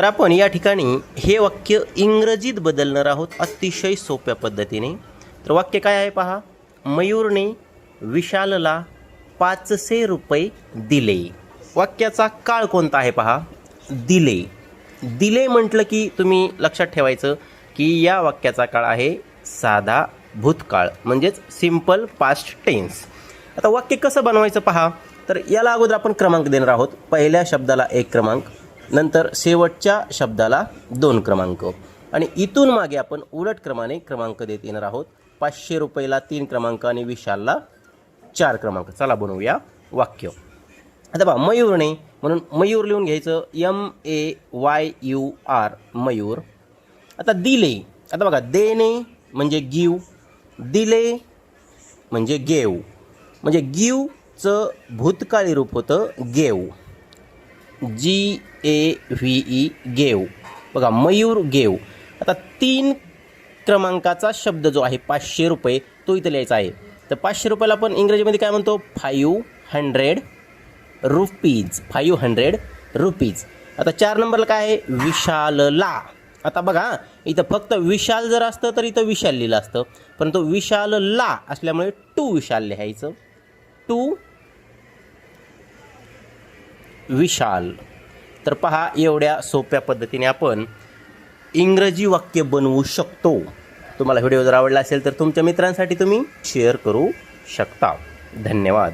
तर आपण या ठिकाणी हे वाक्य इंग्रजीत बदलणार आहोत अतिशय सोप्या पद्धतीने. तर वाक्य काय आहे पहा. मयूरने विशालला 500 रुपये दिले. वाक्याचा काळ कोणता आहे पहा. दिले. दिले म्हटलं की तुम्ही लक्षात ठेवायचं की या वाक्याचा काळ आहे साधा भूतकाळ म्हणजेच सिंपल पास्ट टेन्स. आता वाक्य कसं बनवायचं पहा. तर याला अगोदर आपण क्रमांक देणार आहोत. पहिल्या शब्दाला 1 क्रमांक, नंतर शेवटच्या शब्दाला 2 क्रमांक आणि इथून मागे आपण उलट क्रमाने क्रमांक देत येणार आहोत. 500 रुपयाला 3 क्रमांक आणि विशालला 4 क्रमांक. चला बनवूया वाक्य. आता पहा मयूरने म्हणून मयूर लिहून घ्यायचं MAYUR मयूर. आता दिले. आता बघा देणे म्हणजे गिव, दिले म्हणजे गेव, म्हणजे गिवचं भूतकाळी रूप होतं गेव, GAVE गेव. बघा मयूर गेव. आता 3 क्रमांकाचा शब्द जो आहे 500 रुपये तो इथं लिहायचा आहे. तर 500 रुपयाला आपण इंग्रजीमध्ये काय म्हणतो 500 रुपीज, 500 रुपीज. आता 4 नंबरला काय आहे विशालला. आता बघा इथं फक्त विशाल जर असतं तर इथं विशाल लिहिलं असतं, परंतु विशालला असल्यामुळे टू विशाल लिहायचं, टू विशाल. तर पहा एवढ्या सोप्या पद्धतीने आपण इंग्रजी वाक्य बनवू शकतो. तुम्हाला व्हिडिओ जर आवडला असेल तर तुमच्या मित्रांसाठी तुम्ही शेअर करू शकता. धन्यवाद.